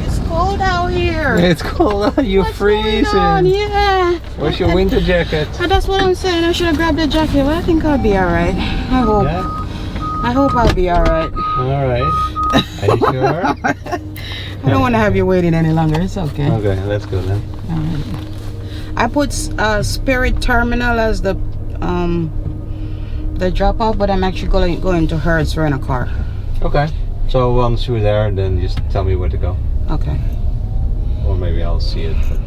It's cold out here. It's cold out. You're What's freezing. going on? Yeah. Where's your winter jacket? That's what I'm saying. I should have grabbed the jacket, but I think I'll be alright. I hope. Yeah? I hope I'll be alright. Alright. Are you sure? I don't want to have you waiting any longer. It's okay. Okay, let's go then. Alright. I put Spirit Terminal as the drop off, but I'm actually going to Hertz rent a car. Okay. So once you're there, then just tell me where to go. Okay. Or maybe I'll see it, but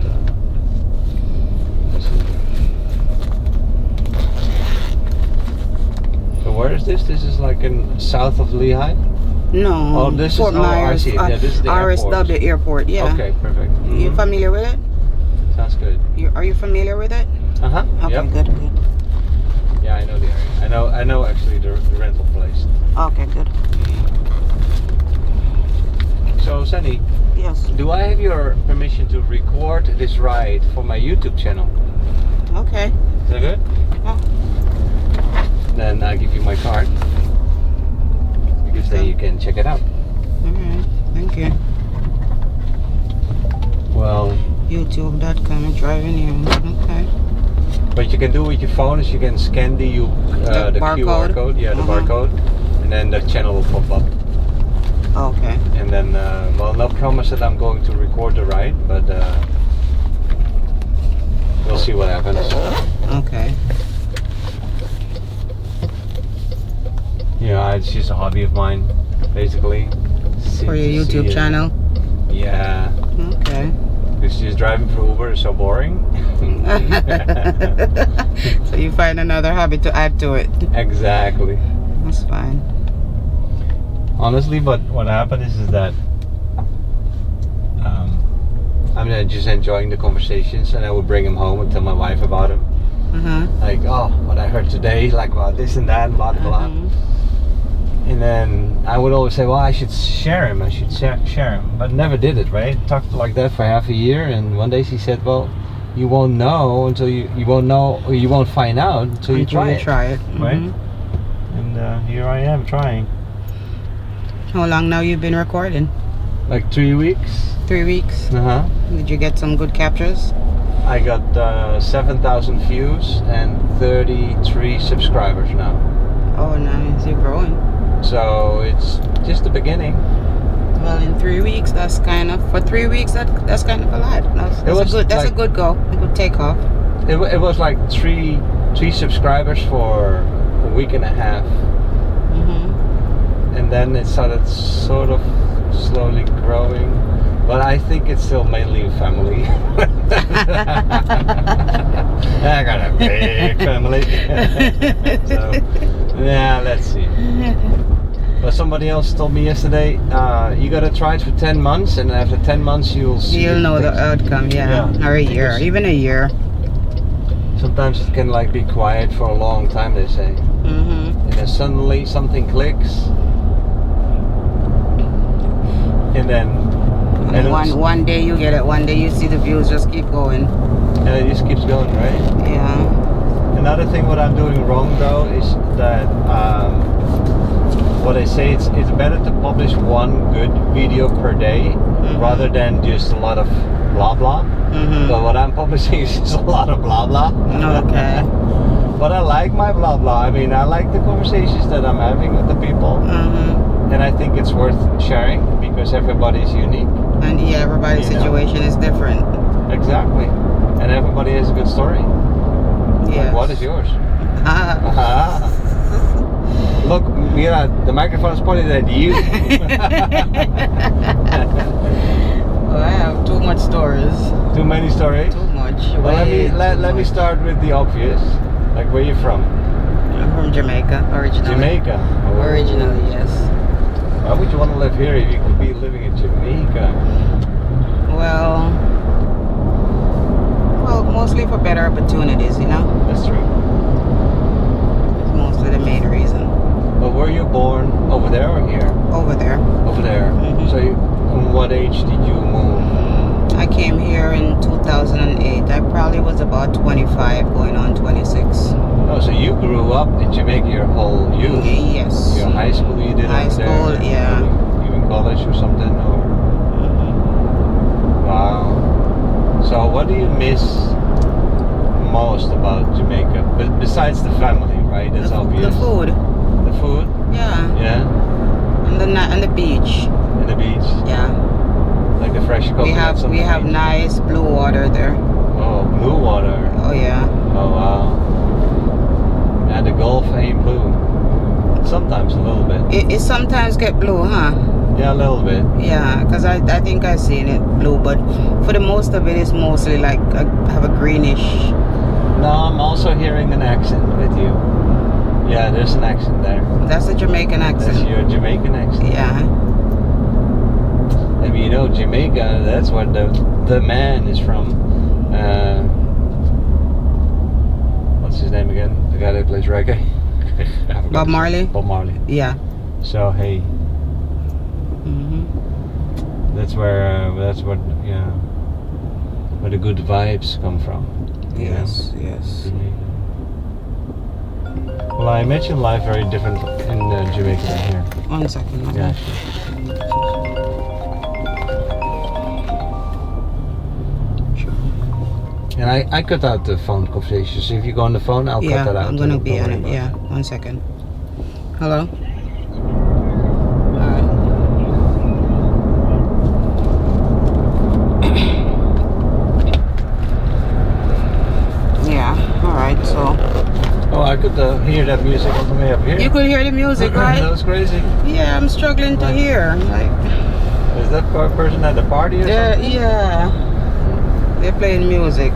so where is this? This is like in south of Lehigh? No. Oh, this Fort is Myers. I see. Yeah, this is the RSW airport. Yeah. Okay, perfect. You familiar with it? Sounds good. Are you familiar with it? Uh-huh. Okay, Yep. good. Yeah, I know the area. I know actually the rental place. Okay, good. So Sanni, Yes. do I have your permission to record this ride for my YouTube channel? Okay. Is that good? Yeah. Then I'll give you my card. Because then you can check it out. Alright. Thank you. Well, YouTube.com driving in. Okay. what you can do with your phone is you can scan the QR code. Yeah, the barcode. And then the channel will pop up. Okay. And then, well, no promise that I'm going to record the ride, but we'll see what happens. Okay. Yeah, it's just a hobby of mine, basically. For your YouTube channel? Yeah. Okay. Because just driving for Uber is so boring. So you find another hobby to add to it. Exactly. That's fine. Honestly, but what happened is that I'm just enjoying the conversations, and I would bring them home and tell my wife about them. Like, oh, what I heard today, like about this and that, blah blah. And then I would always say, well, I should share him. I should share him, but never did it. Right? Talked like that for half a year, and one day she said, well, you won't know until you won't know, or you won't find out until you try it. Right? And here I am trying. How long now you've been recording? Like 3 weeks. 3 weeks. Did you get some good captures? I got 7,000 views and 33 subscribers now. Oh, nice. You're growing. So it's just the beginning. Well, in 3 weeks, that's kind of, for 3 weeks, that's kind of a lot. That's a good go. A good takeoff. It was like three subscribers for a week and a half. And then it started sort of slowly growing, but I think it's still mainly family. I got a big family. So yeah, let's see. But somebody else told me yesterday, you gotta try it for 10 months, and after 10 months you'll know the outcome. Yeah. Or a year, even a year. Sometimes it can like be quiet for a long time, they say. And then suddenly something clicks. And then one day you get it, one day you see the views just keep going. And it just keeps going, right? Yeah. Another thing what I'm doing wrong though is that what I say, it's better to publish one good video per day rather than just a lot of blah blah. But what I'm publishing is just a lot of blah blah. Okay. But I like my blah blah. I mean, I like the conversations that I'm having with the people. And I think it's worth sharing because everybody's unique. And yeah, everybody's situation is different. Exactly. And everybody has a good story. Yeah. Like, what is yours? Look, Mira, the microphone is pointed at you. Well, I have too much stories. Too many stories? Too much. Well, let me start with the obvious. Like, where are you from? I'm from Jamaica, originally. Jamaica? Oh. Originally, yes. Why would you want to live here if you could be living in Jamaica? Well, mostly for better opportunities, you know? That's true. That's mostly the main reason. But were you born over there or here? Over there. Over there. So from what age did you move? I came here in 2008. I probably was about 25 going on 26. Oh, so you grew up in Jamaica your whole youth? Yes. Your high school you did High over school, there? yeah. college or something, or wow. So what do you miss most about Jamaica? But besides the family, right? That's obvious. The food. The food? Yeah. Yeah. And the beach. And the beach? Yeah. Like the fresh coconuts. We have nice blue water there. Oh, blue water. Oh yeah. Oh wow. And the Gulf ain't blue. Sometimes a little bit. It sometimes get blue, huh? Yeah, a little bit. Yeah, because I think I've seen it blue, but for the most of it, it's mostly like have a greenish. No, I'm also hearing an accent with you. Yeah, there's an accent there. That's a Jamaican accent. That's your Jamaican accent. Yeah. I mean, you know, Jamaica, that's where the man is from. What's his name again? The guy that plays reggae? Bob Marley? Bob Marley. Yeah. So, hey. That's where the good vibes come from. Yes, yes. Well, I imagine life very different in Jamaica than here. 1 second. Yeah. Sure. And I cut out the phone conversations. So if you go on the phone, I'll cut that out. I'm gonna be on it. Yeah. 1 second. Hello. So. Oh, I could hear that music on the way up here. You could hear the music, right? That was crazy. Yeah, I'm struggling to hear. Like, is that person at the party or something? Yeah, they're playing music.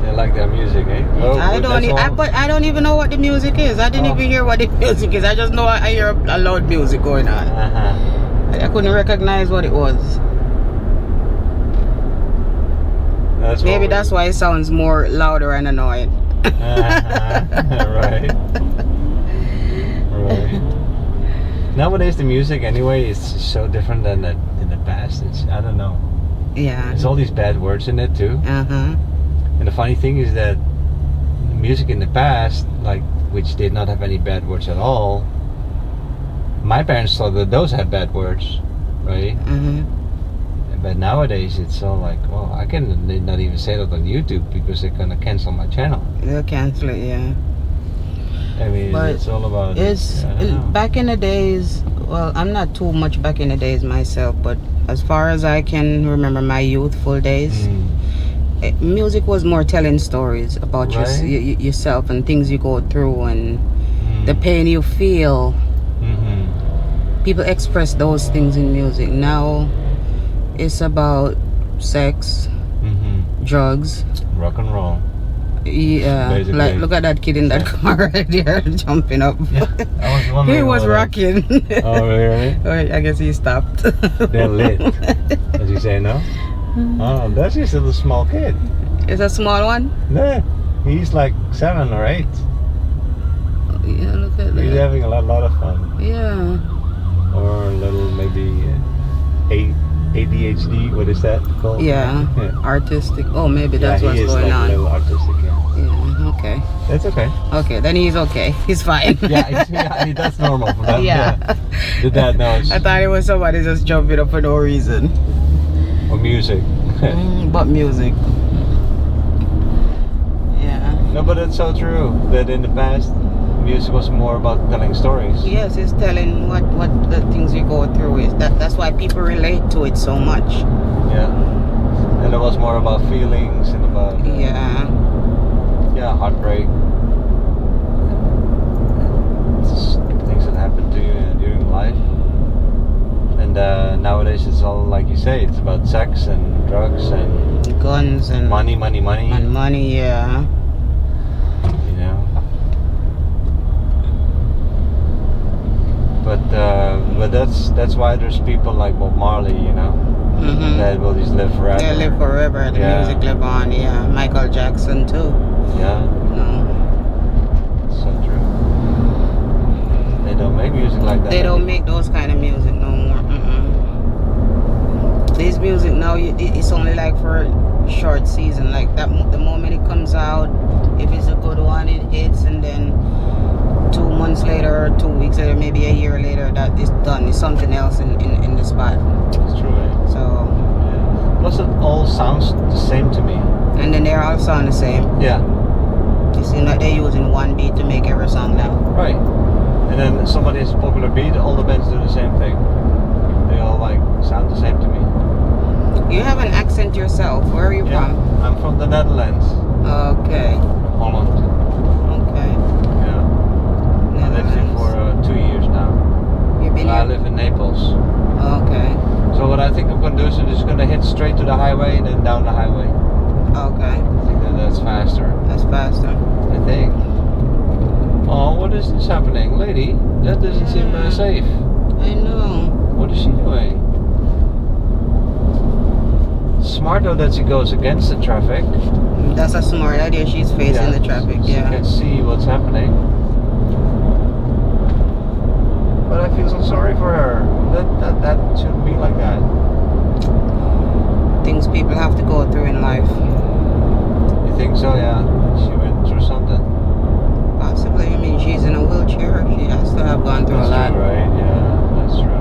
They like that music, eh? Oh, I don't even know what the music is. I didn't even hear what the music is. I just know I hear a loud music going on. I couldn't recognize what it was. Maybe that's why it sounds more louder and annoying. Right. Nowadays the music anyway is so different than in the past. I don't know. Yeah. There's all these bad words in it too. And the funny thing is that music in the past, like which did not have any bad words at all, my parents thought that those had bad words, right? But nowadays it's all like, well, I can not even say that on YouTube because they're gonna cancel my channel. They'll cancel it, yeah. I mean, but it's all about. Back in the days. Well, I'm not too much back in the days myself, but as far as I can remember my youthful days, music was more telling stories about yourself and things you go through and the pain you feel. People express those things in music. Now it's about sex, drugs, rock and roll. Yeah, basically. Like look at that kid in that car right there jumping up. Yeah, he was rocking. Oh really? I guess he stopped. They're lit. As you say, no? Oh, that's just a little small kid. It's a small one? Yeah, he's like 7 or 8. Yeah, look at that. He's having a lot of fun. Yeah. Or a little maybe ADHD, what is that called? Yeah, artistic. Oh, maybe that's what's going on. A little artistic, yeah, okay. That's okay. Okay, then he's okay. He's fine. yeah, that's normal for that. Yeah. The dad knows. I thought it was somebody just jumping up for no reason. Or music. But music. Yeah. No, but it's so true that in the past, music was more about telling stories. Yes, it's telling what the things you go through is. That's why people relate to it so much. Yeah. And it was more about feelings and about heartbreak. It's things that happen to you during life. And nowadays it's all like you say, it's about sex and drugs and guns and money. And money, yeah. You know. But that's why there's people like Bob Marley, you know, that will just live forever. They live forever. The music live on. Yeah, Michael Jackson too. Yeah. So true. They don't make music like that. They don't make those kind of music no more. This music now, it's only like for a short season. Like that, the moment it comes out, if it's a good one, it hits, and then 2 months later or 2 weeks later, maybe a year later, that is done. It's something else in the spot. It's true, right? So. Yeah. Plus, it all sounds the same to me. And then they all sound the same. Yeah. It seems like they're using one beat to make every song now. Right. And then somebody has a popular beat, all the bands do the same thing. They all like sound the same to me. You have an accent yourself. Where are you from? I'm from the Netherlands. Okay. Holland. Okay. Yeah. I lived here for 2 years now. You've been I here? live in Naples. Okay. So what I think I'm going to do is I'm just going to hit straight to the highway and then down the highway. Okay. I think that's faster. That's faster. I think. Oh, what is this happening? Lady, that doesn't seem safe. I know. What is she doing? Smart though that she goes against the traffic. That's a smart idea. She's facing the traffic. She can see what's happening. But I feel so sorry for her. That shouldn't be like that. Things people have to go through in life. You think so? Yeah. She went through something. Possibly. I mean, she's in a wheelchair. She has to have gone through a lot. That's true, right? Yeah, that's true.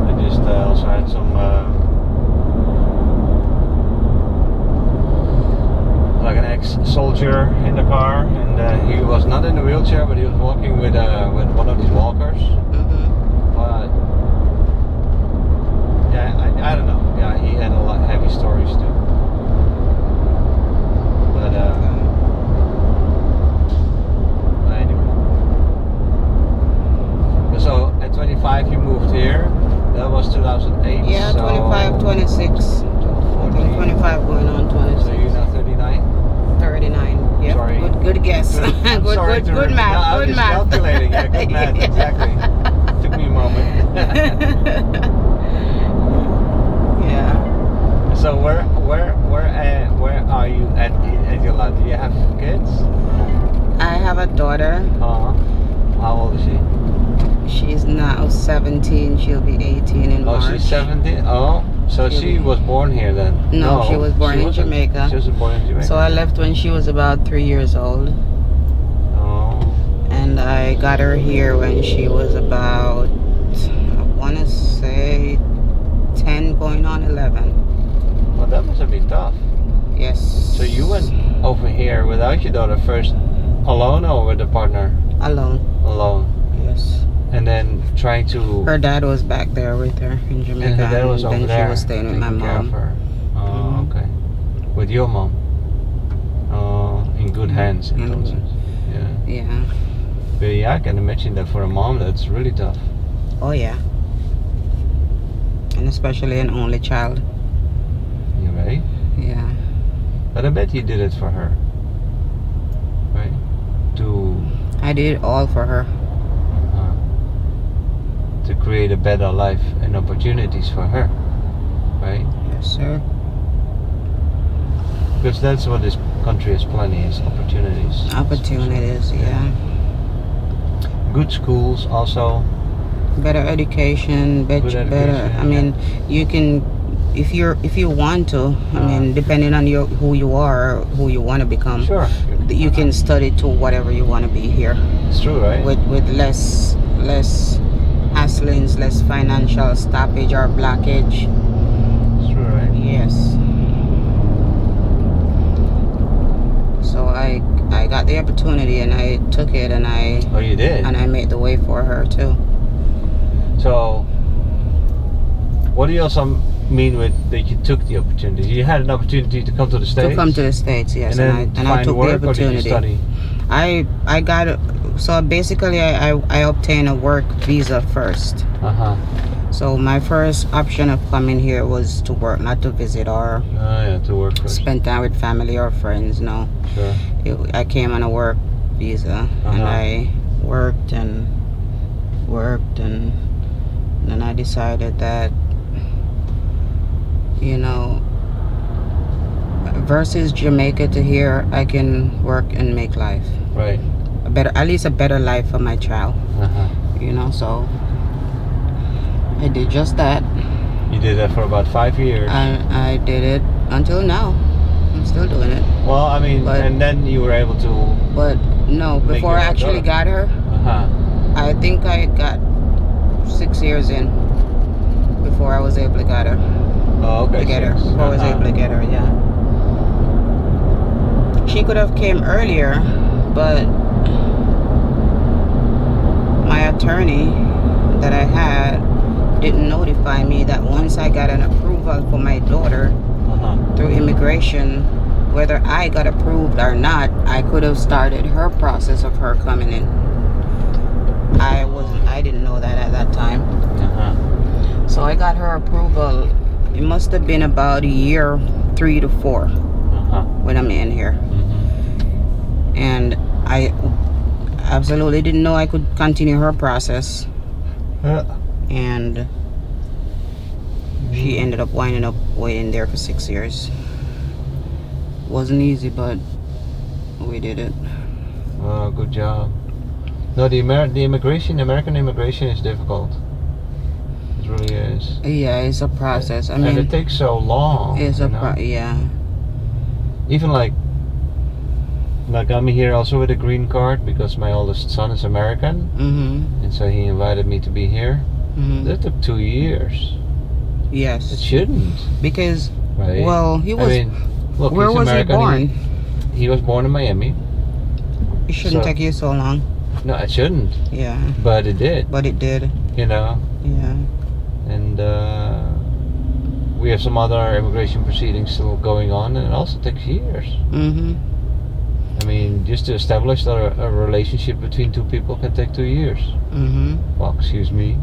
I just also had some like an ex-soldier in the car, and he was not in a wheelchair, but he was walking with one of these walkers. But yeah, I don't know. Yeah, he had a lot heavy stories too. But anyway. So at 25 you moved here. That was 2008. Yeah, so 25, 26. 40. 25 going on 26. So you're now 39? 39. Yep. Sorry. Good guess. I'm good sorry good math. No, good I'm just math. calculating. Yeah, good math. Exactly. Took me a moment. Yeah. So where are you at your life? Do you have kids? I have a daughter. How old is she? She's now 17. She'll be 18 in March. Oh, she's 17. Oh, so she was born here then? No, she was born in Jamaica. She was born in Jamaica. So I left when she was about 3 years old. Oh. And I got her here when she was about, I want to say 10 going on 11. Well, that must have been tough. Yes. So you went over here without your daughter first, alone or with a partner? Alone. Alone. Yes. And then trying to... Her dad was back there with her in Jamaica. And her dad was over then there. She was staying with my taking care of mom. her. Oh, okay. With your mom. Oh, in good hands. Yeah. Yeah. But yeah, I can imagine that for a mom, that's really tough. Oh yeah. And especially an only child. You right? Yeah. But I bet you did it for her. Right? I did it all for her. To create a better life and opportunities for her. Right? Yes, sir. Because that's what this country has plenty, is opportunities. Opportunities, yeah. Good schools also. Better education, better. I mean, you can, if you want to. I mean, depending on who you are, or who you want to become. Sure. You can study to whatever you want to be here. It's true, right? With less hasslings, less financial stoppage or blockage. It's true, right? Yes. So I got the opportunity and I took it and I. Oh, you did? And I made the way for her too. So, what do you also mean with that you took the opportunity? You had an opportunity to come to the States? To come to the States, yes. And I took work, the opportunity. Or did you study? I got it. So basically I obtained a work visa first. So my first option of coming here was to work, not to visit or to work first. Spend time with family or friends. No. Sure. I came on a work visa and I worked and then I decided that, you know, versus Jamaica to here, I can work and make life. Right. At least a better life for my child. You know, so I did just that. You did that for about 5 years. I did it until now. I'm still doing it. Well, I mean, But- and then you were able to. But no, Make before your I own actually daughter. got her, I think I got 6 years in before I was able to get her. Oh, okay. To get her. 6. Before I was able to get her, yeah. She could have came earlier, but my attorney that I had didn't notify me that once I got an approval for my daughter through immigration, whether I got approved or not, I could have started her process of her coming in. I didn't know that at that time. So I got her approval. It must have been about a year 3 to 4 when I'm in here. And I absolutely didn't know I could continue her process. And she ended up winding up waiting there for 6 years. Wasn't easy, but we did it. Oh, good job. No, the American immigration is difficult. It really is. Yeah, it's a process. I And mean, it takes so long. it's you a know? yeah. Even like I'm here also with a green card because my oldest son is American, and so he invited me to be here. That took 2 years. It Yes, shouldn't, because right? well, he was. I mean, look, where he's was American. he born? He was born in Miami. It shouldn't so- take you so long. No, it shouldn't, Yeah, but it did. but it did. You know, Yeah. and we have some other immigration proceedings still going on, and it also takes years. I mean, just to establish that a relationship between two people can take 2 years. Well, excuse me.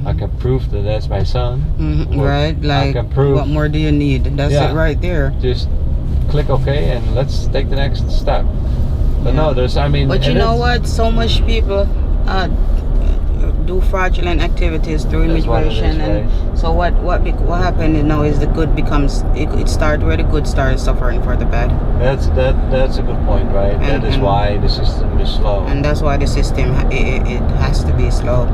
I can prove that that's my son. Or Right? Like, can prove- what more do you need? That's Yeah. it right there. Just click OK and let's take the next step. But Yeah. no, there's, I mean... But you and know it's- what? So much people do fraudulent activities through That's what it is, immigration, and right? so what happened? You know, is the good becomes it started where the good started suffering for the bad, That's a good point, right? That is and- why the system is slow. and that's why the system it has to be slow.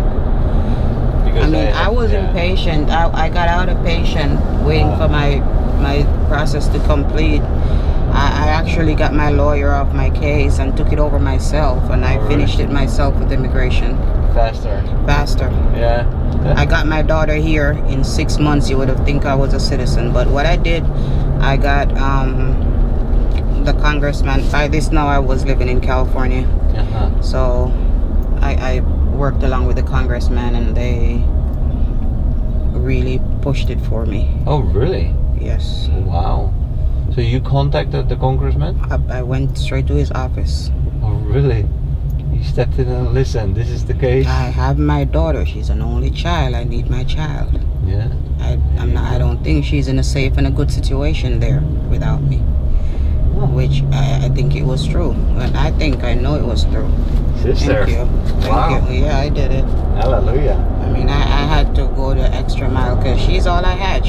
Because I mean, I was yeah. impatient. I got out of patient waiting for my process to complete. I actually got my lawyer off my case and took it over myself, and I Alright. finished it myself with immigration Faster. faster. Yeah. I got my daughter here in 6 months. You would have think I was a citizen, but what I did, I got the congressman. By this now, I was living in California, so I worked along with the congressman, and they really pushed it for me. Oh, really? Yes, Wow. So you contacted the congressman? I went straight to his office. Oh, really? You stepped in and listen, this is the case? I have my daughter. She's an only child. I need my child. Yeah. I don't think she's in a safe and a good situation there without me. Which I think it was true. And I know it was true. Sister. Thank you. Wow. Thank you. Yeah, I did it. Hallelujah. I mean, I had to go the extra mile because she's all I had.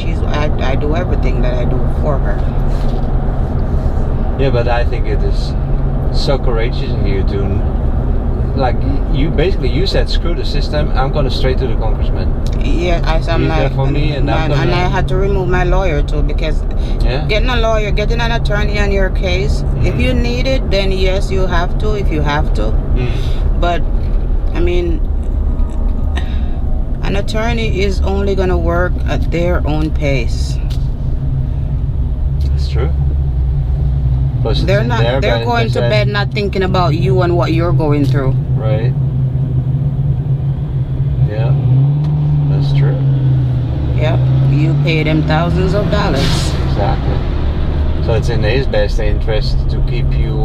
I do everything that I do for her. Yeah, but I think it is so courageous of you to, like, you said, screw the system, I'm going straight to the congressman. Yeah, I'm He's like, there for me, and I'm and gonna- I had to remove my lawyer too, because Yeah. getting a lawyer, getting an attorney on your case, if you need it, then yes, you have to, if you have to. But I mean, an attorney is only gonna work at their own pace. It's true. Plus it's They're in not. their They're going to interest, bed not thinking about you and what you're going through. right? Yeah, that's true. Yep. You pay them thousands of dollars. Exactly. So it's in his best interest to keep you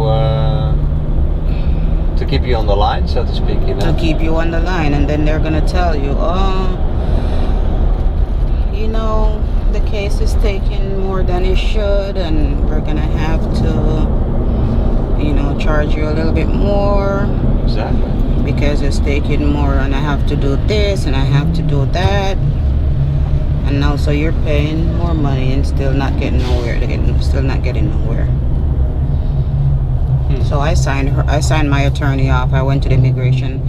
on the line, so to speak. You know. To keep you on the line, and then they're gonna tell you, oh, you know, the case is taking more than it should, and we're gonna have to, you know, charge you a little bit more Exactly. because it's taking more, and I have to do this and I have to do that, and now so you're paying more money and still not getting nowhere. Still not getting nowhere. So I signed my attorney off. I went to the immigration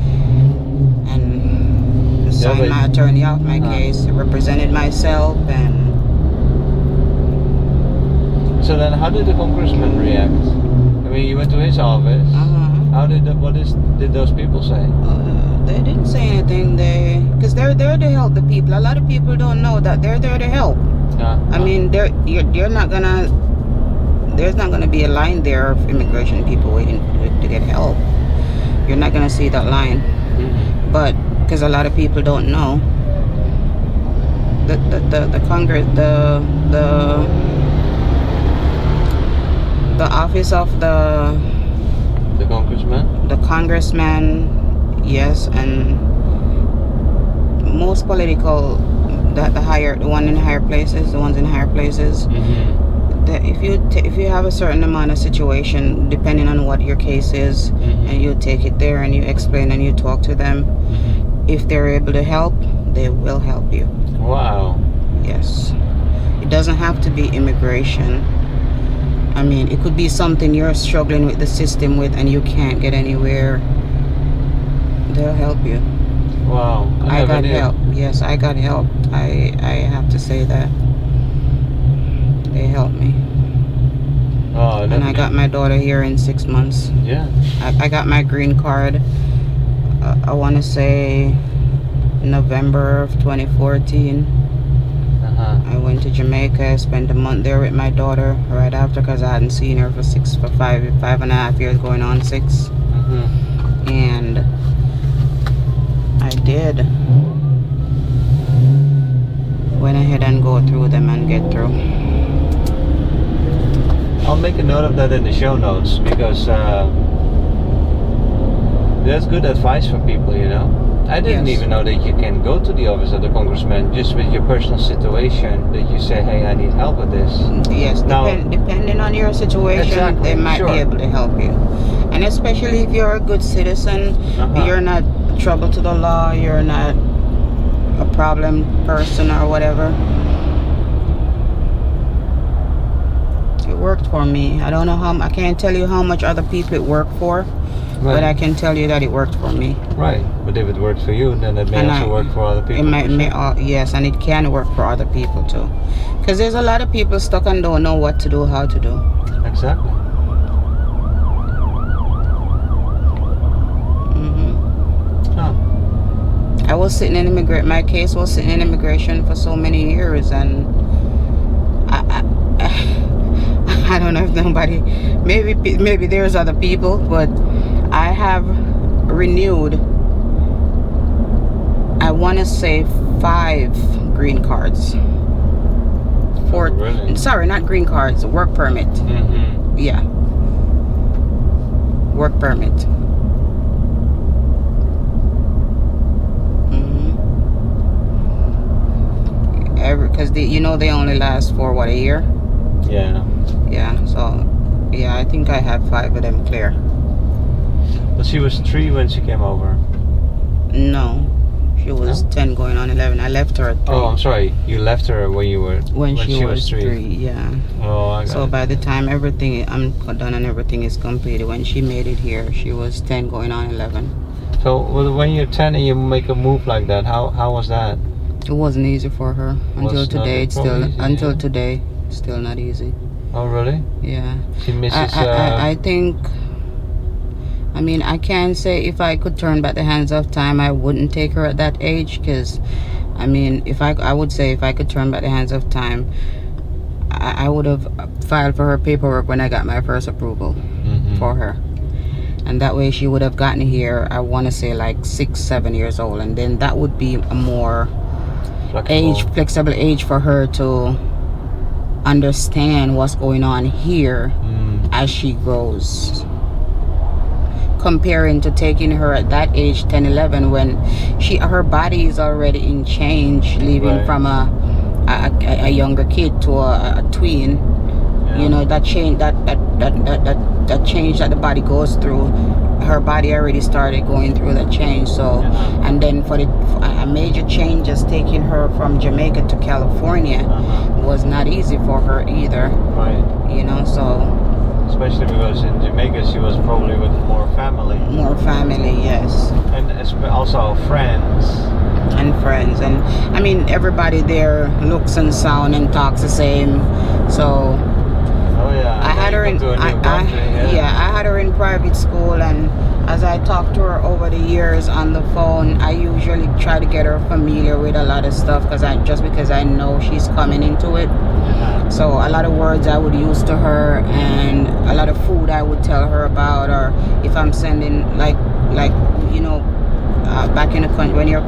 and signed but- my attorney off my case, represented myself, and So then, how did the congressman react? I mean, you went to his office. How did did those people say? They didn't say anything. Because they're there to help the people. A lot of people don't know that they're there to help. I mean, you're not gonna. There's not gonna be a line there of immigration people waiting to get help. You're not gonna see that line. But because a lot of people don't know, the Congress, the office of the congressman, yes, and most political, the ones in higher places, that if you have a certain amount of situation, depending on what your case is, and you take it there and you explain and you talk to them, if they're able to help, they will help you. Wow. Yes, it doesn't have to be immigration. I mean, it could be something you're struggling with the system with and you can't get anywhere. They'll help you. Wow. I got help. Yes, I got help. I have to say that. They helped me. Oh, and I got my daughter here in 6 months. Yeah. I got my green card, I want to say November of 2014. I went to Jamaica, spent a month there with my daughter right after, because I hadn't seen her for 5.5 years, going on 6. And I did went ahead and go through them and get through. I'll make a note of that in the show notes, because that's good advice for people, you know. I didn't even know that you can go to the office of the congressman just with your personal situation, that you say, hey, I need help with this. Yes, now, depending on your situation, they might be able to help you. And especially if you're a good citizen, you're not trouble to the law, you're not a problem person or whatever. It worked for me. I don't know I can't tell you how much other people it worked for. Right. But I can tell you that it worked for me. Right. But if it worked for you, then it may also work for other people. Yes, and it can work for other people too. Because there's a lot of people stuck and don't know what to do, how to do. Exactly. I was sitting in my case was sitting in immigration for so many years, and I don't know if maybe there's other people, but I have renewed, I want to say 5 green cards. Really? Sorry, not green cards, work permit. Yeah, work permit. Because they only last for what, a year? Yeah, so yeah, I think I have 5 of them clear. But she was 3 when she came over. No, she was 10 going on 11. I left her at 3. Oh, I'm sorry. You left her when she was 3. Yeah. Oh, I got So by the time I'm done and everything is completed, when she made it here, she was 10 going on 11. So when you're 10 and you make a move like that, how was that? It wasn't easy for her until today. Until today, still not easy. Oh, really? Yeah. She misses. I think. I mean, I can say if I could turn back the hands of time, I wouldn't take her at that age. Because, I mean, I would say if I could turn back the hands of time, I would have filed for her paperwork when I got my first approval for her, and that way she would have gotten here. I want to say like 6-7 years old, and then that would be a more flexible age for her to understand what's going on here as she grows, comparing to taking her at that age, 10-11, when her body is already in change, leaving from a younger kid to a tween. You know, that change that change that the body goes through, her body already started going through that change. So and then for a major change, just taking her from Jamaica to California was not easy for her either. Right. You know, so especially because in Jamaica she was probably with more family. More family, yes. And also friends. And I mean, everybody there looks and sound and talks the same. So Oh yeah. I had her in I had her in private school, and as I talked to her over the years on the phone, I usually try to get her familiar with a lot of stuff because I know she's coming into it. Yeah. So a lot of words I would use to her, and a lot of food I would tell her about, or if I'm sending like you know, back in the country, when you're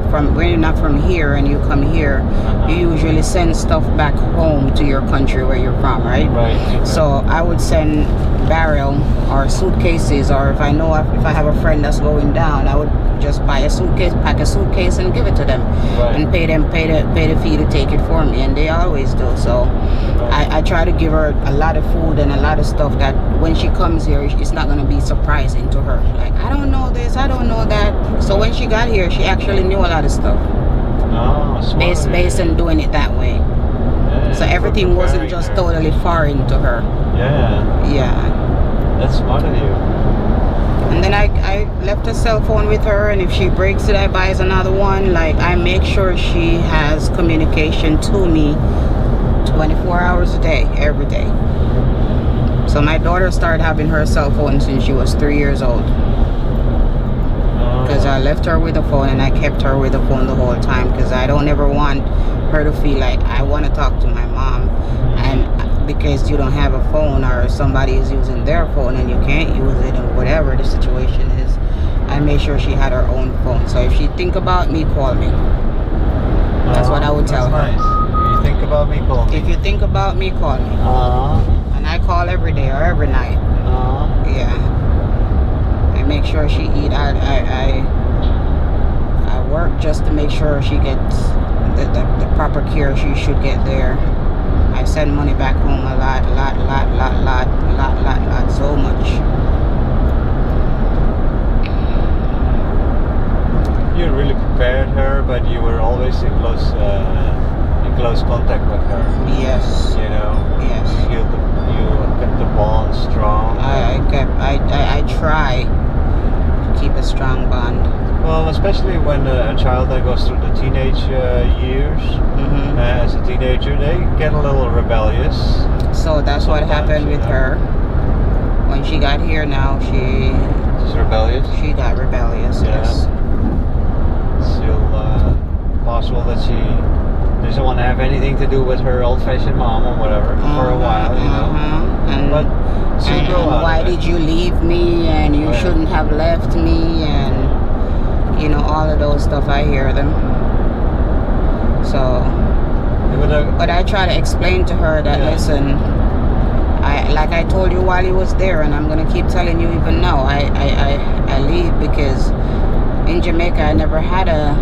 not from here and you come here, you usually send stuff back home to your country where you're from, right? Right. So I would send barrel or suitcases, or if I have a friend that's going down, I would just buy a suitcase, pack a suitcase, and give it to them, and pay the fee to take it for me, and they always do. So I try to give her a lot of food and a lot of stuff that when she comes here, it's not going to be surprising to her. Like, I don't know this, I don't know that. So when she got here, she actually knew a lot of stuff. Oh, based on doing it that way. Yeah, so everything wasn't just totally foreign to her. Yeah. That's smart of you. And then I left a cell phone with her, and if she breaks it, I buy another one. Like, I make sure she has communication to me 24 hours a day, every day. So my daughter started having her cell phone since she was 3 years old. Because I left her with the phone, and I kept her with the phone the whole time, because I don't ever want her to feel like I want to talk to my mom, and because you don't have a phone, or somebody is using their phone and you can't use it, or whatever the situation is, I made sure she had her own phone. So if she think about me, call me. That's what I would tell her. Nice. You think about me, call me. If you think about me, call me. And I call every day or every night. Yeah. I make sure she eat. I work just to make sure she gets the proper care she should get there. I send money back home a lot, so much. You really prepared her, but you were always in close contact with her. Yes. You know. Yes. You kept the bond strong. I try to keep a strong bond. Well, especially when a child that goes through the teenage years, as a teenager, they get a little rebellious. So that's what happened with her. When she got here now, she's rebellious? She got rebellious, yes. Still possible that she doesn't want to have anything to do with her old-fashioned mom or whatever for a while, you know. But she'll grow out. Why did you leave me? And you shouldn't have left me, and you know, all of those stuff. I hear them. So, but I try to explain to her that, listen, like I told you while he was there, and I'm gonna keep telling you even now, I leave because in Jamaica I never had a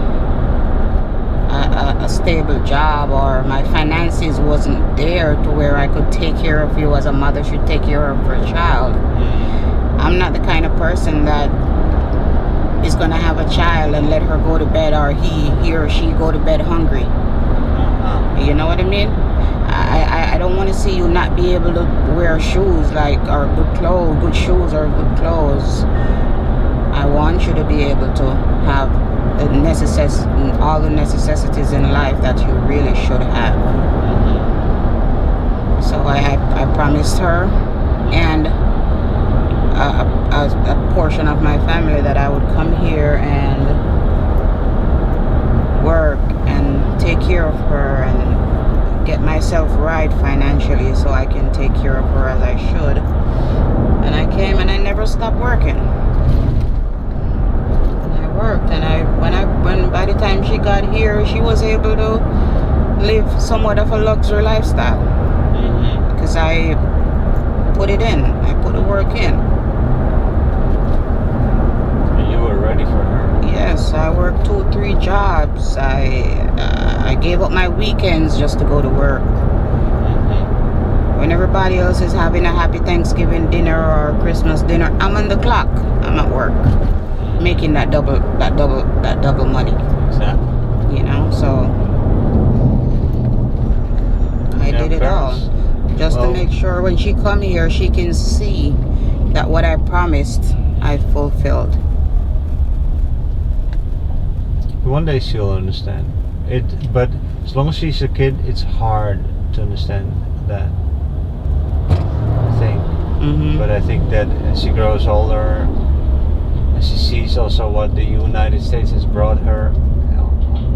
stable job, or my finances wasn't there to where I could take care of you as a mother should take care of her child. I'm not the kind of person that is gonna have a child and let her go to bed, or he or she go to bed hungry. You know what I mean? I don't want to see you not be able to wear shoes, like, or good shoes or good clothes. I want you to be able to have all the necessities in life that you really should have. So I promised her and a portion of my family that I would come here and work and take care of her and get myself right financially so I can take care of her as I should. And I came and I never stopped working. I worked, and when by the time she got here, she was able to live somewhat of a luxury lifestyle. Because I put it in. I put the work in. And you were ready for her. Yes, I worked 2-3 jobs. I gave up my weekends just to go to work. When everybody else is having a happy Thanksgiving dinner or Christmas dinner, I'm on the clock. I'm at work, making that double money. Exactly. You know, so I did it all just to make sure when she come here, she can see that what I promised, I fulfilled. One day she'll understand it, but as long as she's a kid, it's hard to understand that. But I think that as she grows older, as she sees also what the United States has brought her,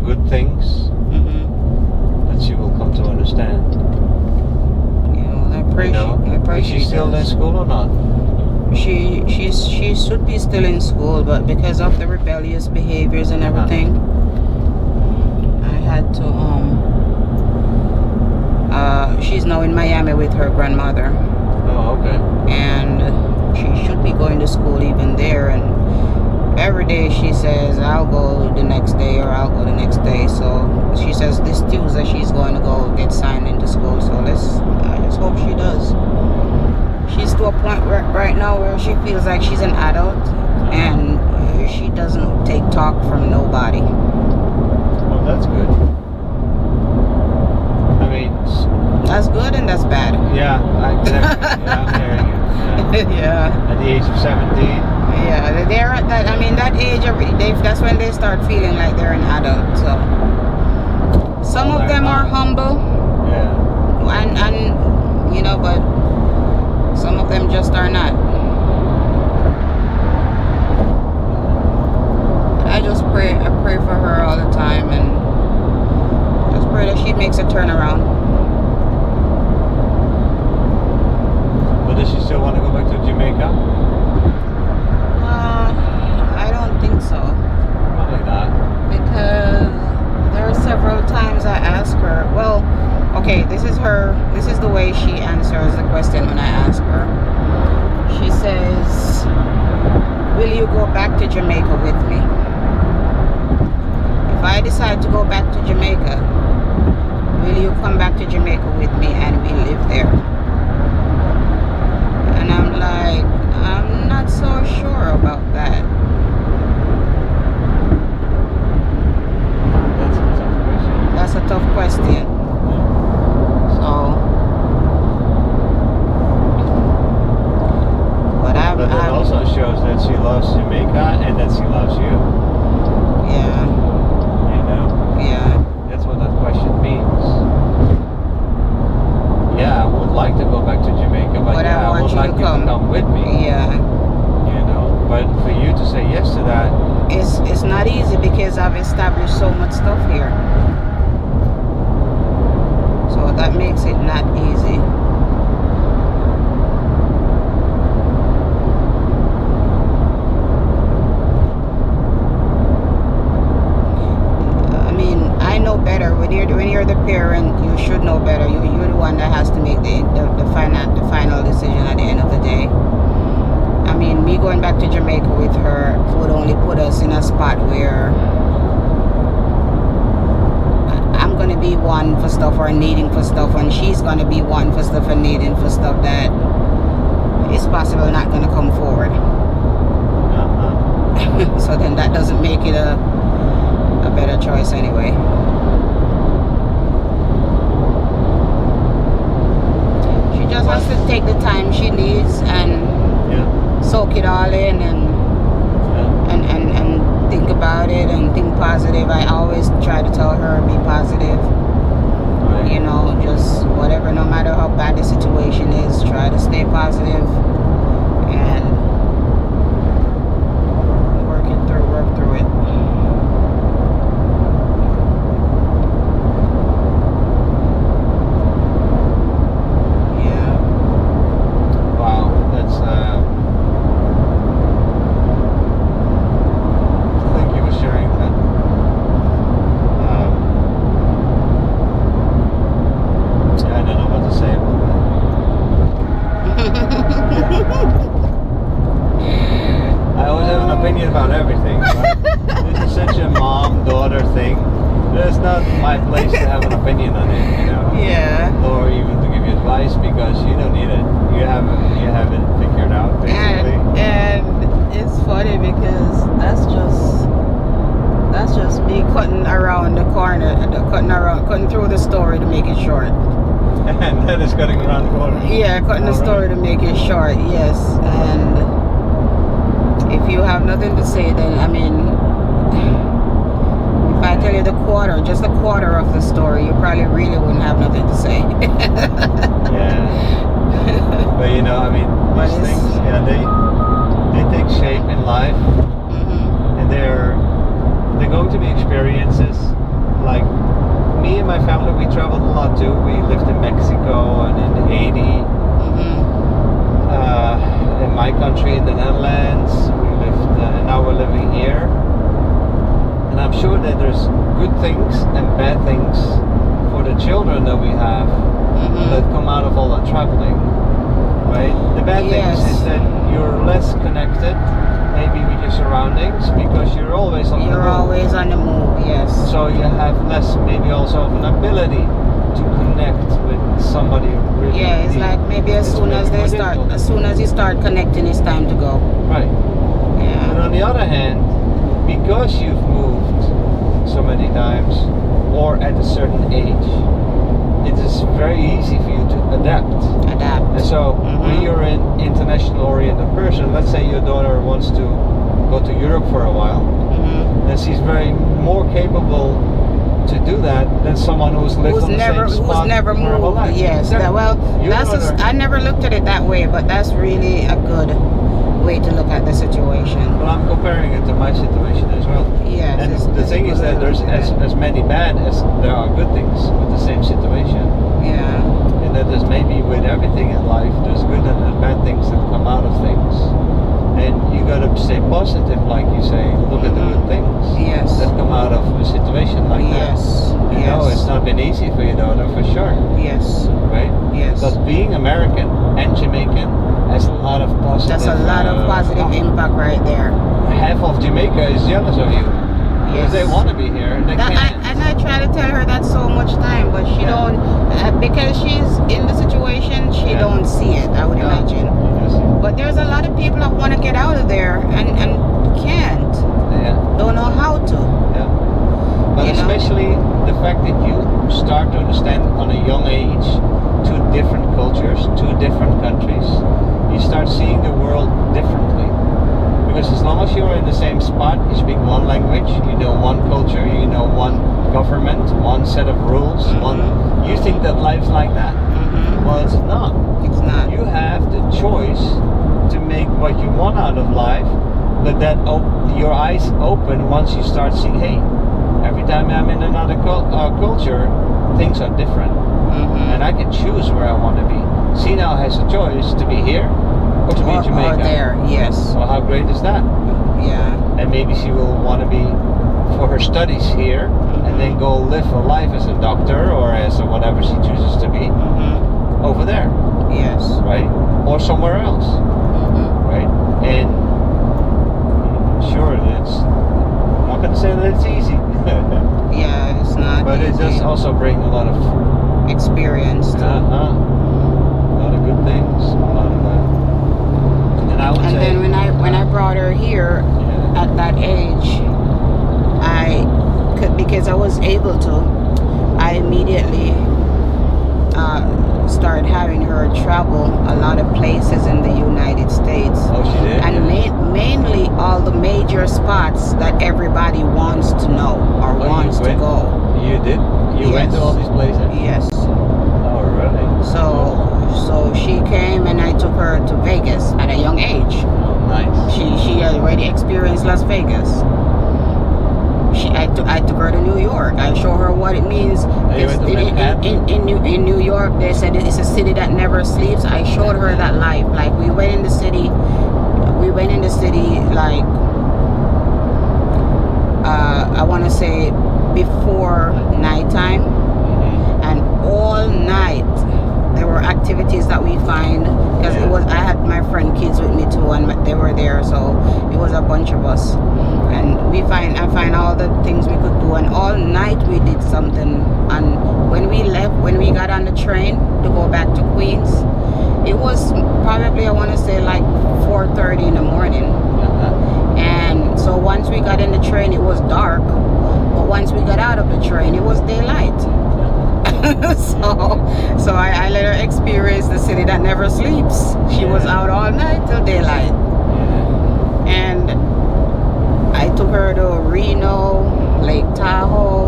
good things, that she will come to understand. I pray. I pray is she still in school or not? She should be still in school, but because of the rebellious behaviors and everything, I had to she's now in Miami with her grandmother. Oh, okay. And she should be going to school even there, and every day she says I'll go the next day or I'll go the next day. So she says this Tuesday she's going to go get signed into school. So I just hope she does. She's to a point right now where she feels like she's an adult and she doesn't take talk from nobody. Well, that's good. I mean, that's good and that's bad. Yeah, I'm hearing you. Yeah. At the age of 17. Yeah, they're at that. I mean, that age that's when they start feeling like they're an adult. So some of them are humble. Yeah. And but some of them just are not. I just pray. I pray for her all the time, and just pray that she makes a turnaround. But does she still want to go back to Jamaica? I don't think so. Probably not. Because there are several times I ask her. Well, okay, this is the way she answers the question when I ask her. She says, will you go back to Jamaica with me? If I decide to go back to Jamaica, will you come back to Jamaica with me and we live there? And I'm like, I'm not so sure about that. That's a tough question. But that also shows that she loves Jamaica and that she loves you. Yeah. Yeah. That's what that question means. Yeah, I would like to go back to Jamaica, but I would like you to come with me. Yeah. But for you to say yes to that, it's not easy because I've established so much stuff here. So that makes it not easy. When you're the parent, you should know better. You're the one that has to make the final decision at the end of the day. I mean, me going back to Jamaica with her would only put us in a spot where I'm going to be one for stuff or needing for stuff, and she's going to be one for stuff and needing for stuff that is possibly not going to come forward. So then that doesn't make it a better choice anyway. Just has to take the time she needs and soak it all in and think about it and think positive. I always try to tell her be positive. Right. Just whatever, no matter how bad the situation is, try to stay positive and work through it. About everything. This is such a mom-daughter thing. It's not my place to have an opinion on it, Yeah. Or even to give you advice because you don't need it. You have it figured out basically. And it's funny because that's just me cutting around the corner, cutting through the story to make it short. And that is cutting around the corner. Yeah, cutting the story to make it short. Yes, and. If you have nothing to say, then I mean, if I tell you just a quarter of the story, you probably really wouldn't have nothing to say. Yeah. But you know, I mean, these things, yeah, they take shape in life, and they're going to be experiences. Like me and my family, we traveled a lot too. We lived in Mexico and in Haiti. In my country, in the Netherlands, we lived, and now we're living here. And I'm sure that there's good things and bad things for the children that we have that come out of all that traveling, right? The bad things is that you're less connected, maybe with your surroundings, because you're always on the move. You're always on the move, yes. So you have less, maybe also of an ability to connect with somebody really. Yeah, it's like maybe as soon as you start connecting, it's time to go. Right. Yeah. But on the other hand, because you've moved so many times, or at a certain age, it is very easy for you to adapt. And so when you're an international oriented person, let's say your daughter wants to go to Europe for a while, then she's very more capable to do that than someone who's lived on the same spot who's never moved. Yes. I never looked at it that way, but that's really a good way to look at the situation. Well, I'm comparing it to my situation as well. Yes. And the thing is that there's as many bad as there are good things with the same situation. Yeah. And that there's maybe with everything in life, there's good and bad things that come out of things. And you gotta stay positive, like you say. Look at the good things that come out of a situation like that. You know, it's not been easy for your daughter, for sure. Yes. Right? Yes. But being American and Jamaican has a lot of positive. That's a lot of positive impact right there. Half of Jamaica is jealous of you. Because they want to be here. They can't. And I try to tell her that so much time, but she don't, because she's in the situation, she don't see it, I would imagine. But there's a lot of people that want to get out of there and can't. Don't know how to. But especially the fact that you start to understand on a young age two different cultures, two different countries, you start seeing the world differently. Because as long as you're in the same spot, you speak one language, you know one culture, you know one government, one set of rules, you think that life's like that. Well, it's not. It's not. You have the choice to make what you want out of life, but that your eyes open once you start seeing, hey, every time I'm in another culture, things are different. And I can choose where I want to be. She now has a choice to be here or to be in Jamaica. Or there, yes. Well, how great is that? Yeah. And maybe she will want to be for her studies here and then go live a life as a doctor or as whatever she chooses to be over there. Yes. Right? Or somewhere else. Right? And sure, I'm not going to say that it's easy. Yeah, it's not but easy. It does also bring a lot of experience too. A lot of good things. A lot of that. And I would say. And then when I brought her here at that age, because I was able to, I immediately started having her travel a lot of places in the United States. Oh, she did? And mainly all the major spots that everybody wants to know or wants to go. You did? You went to all these places? Yes. Oh, really? So she came and I took her to Vegas at a young age. Oh, nice. She had already experienced Las Vegas. I took her to New York. I showed her what it means. In New York, they said it's a city that never sleeps. I showed her that life. Like we went in the city like I want to say before nighttime, and all night there were activities that we find, because I had my friend kids with me too, and they were there, so it was a bunch of us, and I find all the things we could do, and all night we did something. And when we got on the train to go back to Queens, it was probably, I want to say, like 4:30 in the morning. And so once we got in the train, it was dark, but once we got out of the train, it was daylight. so I let her experience the city that never sleeps. She was out all night till daylight. And I took her to Reno, Lake Tahoe,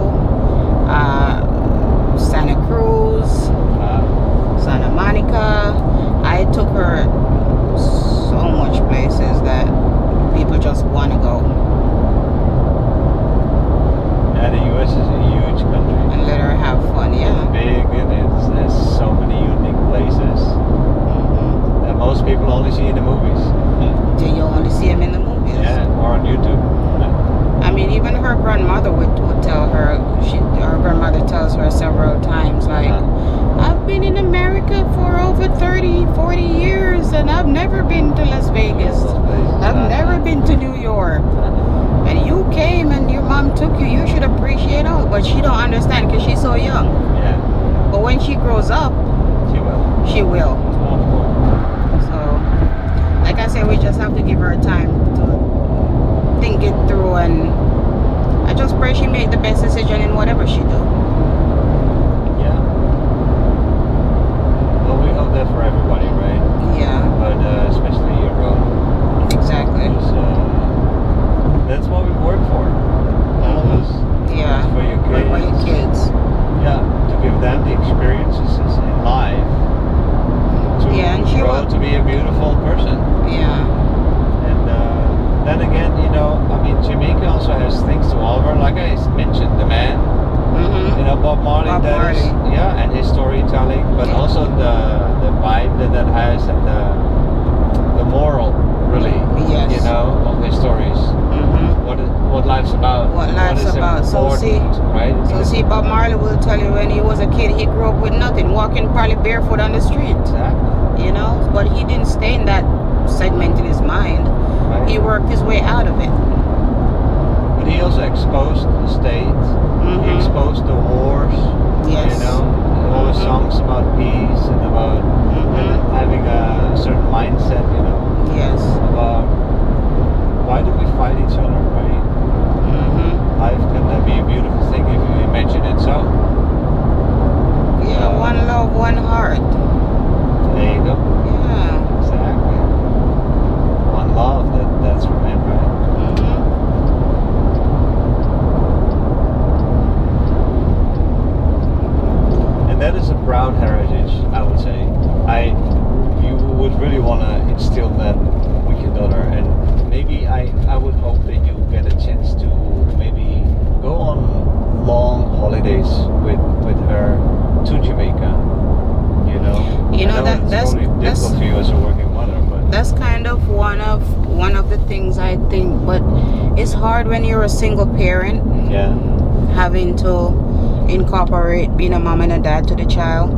York, and you came and your mom took you. You should appreciate all. But she don't understand because she's so young. Yeah. But when she grows up, She will. she will. So, like I said, we just have to give her time to think it through, and I just pray she make the best decision in whatever she do. Yeah. Well, we hope that for everybody, right? Yeah. But especially your own. Exactly. That's what we work for. All of us. Yeah. For your kids. For your kids. Yeah. To give them the experiences in life. To And she grow to be a beautiful person. Yeah. And then again, you know, I mean, Jamaica also has things to offer. Like I mentioned, the man. You know, Bob Marley. Bob Marley. Yeah, and his storytelling, but also the vibe that has, and the moral, really. Yes. You know, of his stories. What life's about. What life's about. So see, right? So see, Bob Marley will tell you when he was a kid, he grew up with nothing, walking probably barefoot on the street. Exactly. You know, but he didn't stay in that segment in his mind. Right. He worked his way out of it. But he also exposed the state. He exposed the wars. Yes. You know, all the songs about peace and about and having a certain mindset. You know. Yes. About why do we fight each other, right? Life can be a beautiful thing if you imagine it so. Yeah, one love, one heart. There you go. Yeah. Exactly. One love, that's remembered. And that is a proud heritage, I would say. You would really want to instill that with your daughter, and maybe I would hope that you get a chance to maybe go on long holidays with her to Jamaica. You know that's difficult for you as a working mother, but that's kind of one of the things I think. But it's hard when you're a single parent. Yeah. Having to incorporate being a mom and a dad to the child,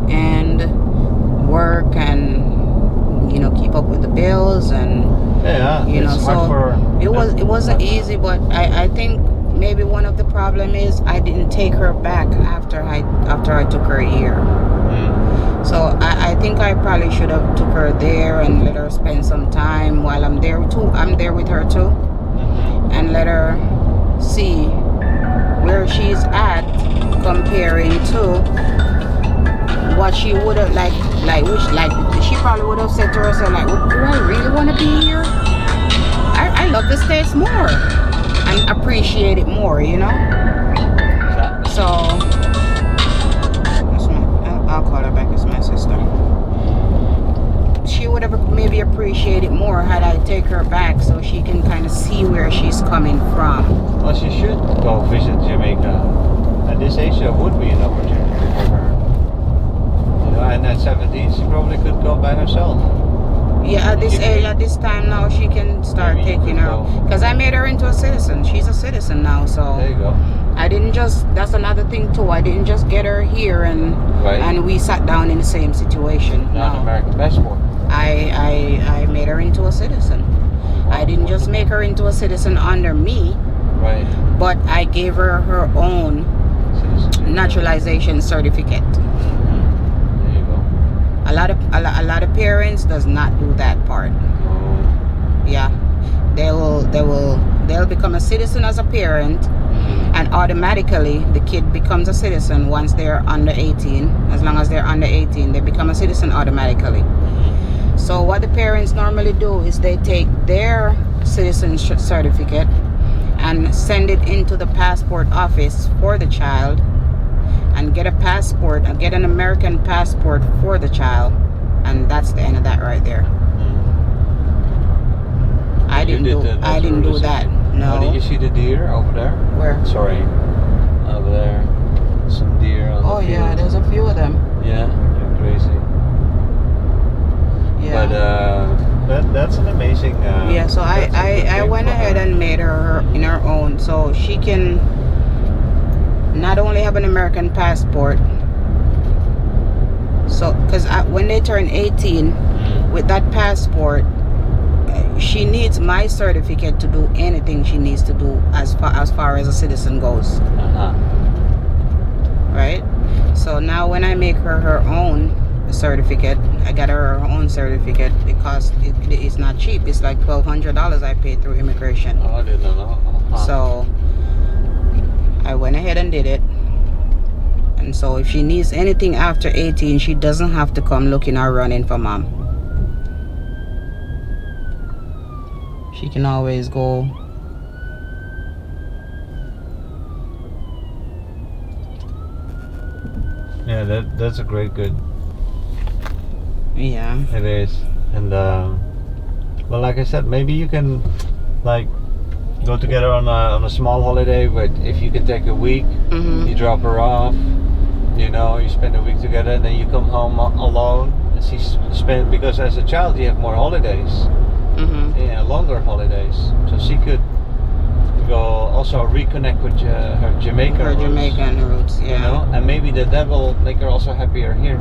and work, and keep up with the bills, and it wasn't easy. But I think maybe one of the problem is I didn't take her back after I took her here. So I think I probably should have took her there and let her spend some time while I'm there too. I'm there with her too, and let her see where she's at comparing to what she would have she probably would have said to herself, like, well, do I really want to be here? I love the States more and appreciate it more, you know. So I'll call her back. It's my sister. She would have maybe appreciated more had I take her back so she can kind of see where she's coming from. Well, she should go visit Jamaica. At this age, there would be an opportunity for her. And at 17, she probably could go by herself. Yeah, at this age, at this time now, she can start taking her. Because I made her into a citizen. She's a citizen now, so. There you go. I didn't just, that's another thing too. I didn't just get her here and we sat down in the same situation. Not an American passport. I made her into a citizen. I didn't just make her into a citizen under me. Right. But I gave her her own naturalization certificate. A lot of parents does not do that part. Yeah, they'll become a citizen as a parent, and automatically the kid becomes a citizen once they're under 18. As long as they're under 18, they become a citizen automatically. So what the parents normally do is they take their citizenship certificate and send it into the passport office for the child, and get a passport and get an American passport for the child, and that's the end of that right there. I didn't do that. No. Oh, did you see the deer over there? Where? Sorry, over there, some deer on the field. Yeah, there's a few of them. Yeah, they're crazy. Yeah. But that's an amazing. So I went ahead and made her in her own, so she can not only have an American passport, so because when they turn 18 with that passport, she needs my certificate to do anything she needs to do as far as a citizen goes. Right? So now when I make her own certificate, I got her own certificate because it's not cheap. It's like $1,200 I paid through immigration. Oh, I didn't know. So I went ahead and did it. And so if she needs anything after 18, she doesn't have to come looking or running for mom. She can always go. Yeah, that's a good. Yeah. It is. And well, like I said, maybe you can like go together on a small holiday, but if you can take a week, you drop her off, you know, you spend a week together, and then you come home alone, and she spend, because as a child you have more holidays, yeah, longer holidays, so she could go also reconnect with her Jamaican roots, yeah. You know, and maybe that will make her also happier here.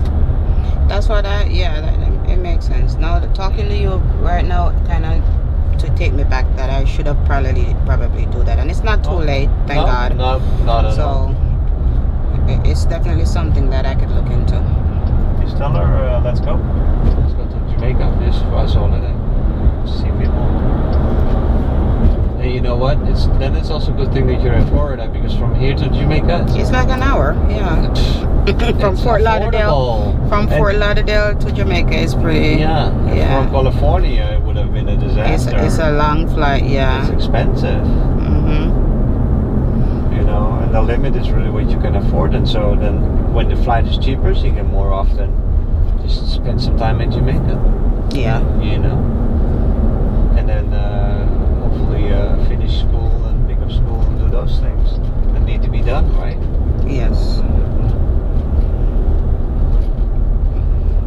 That's what it makes sense. Now talking to you right now kind of to take me back that I should have probably do that, and it's not too late, thank God. No, not at all. So it's definitely something that I could look into. Just tell her, let's go to Jamaica just for us holiday, see people. And you know what? It's also a good thing that you're in Florida, because from here to Jamaica, it's like an hour, yeah. From Fort Lauderdale to Jamaica is pretty. Yeah. From California, it would have been a disaster. It's a long flight, yeah. It's expensive. You know, and the limit is really what you can afford, and so then when the flight is cheaper, so you can more often just spend some time in Jamaica. Yeah. You know, and then hopefully finish school and pick up school and do those things that need to be done, right? Yes.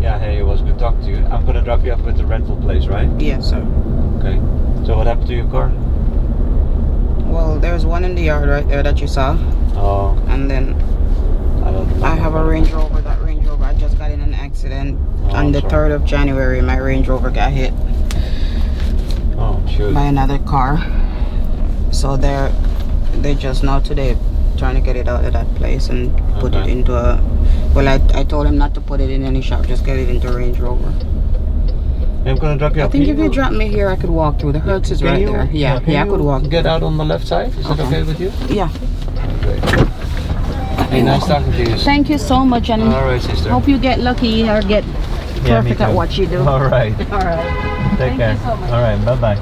Yeah, hey, it was good talking to you. I'm gonna drop you off at the rental place, right? Yes, sir. Okay. So what happened to your car? Well, there's one in the yard right there that you saw. Oh. And then I have a Range Rover. That Range Rover, I just got in an accident on the 3rd of January. My Range Rover got hit by another car. So they just now today trying to get it out of that place and put it into a. Well, I told him not to put it in any shop. Just get it into a Range Rover. I'm gonna drop you off. I think if you drop me here, I could walk through. The Hertz is right there. Yeah, I could walk. Get out on the left side. Is that okay with you? Yeah. Okay. Hey, nice talking to you. Thank you so much, and all right, sister. hope you get lucky or get perfect at what you do. All right. All right. Take care. Thank you so much. All right. Bye bye.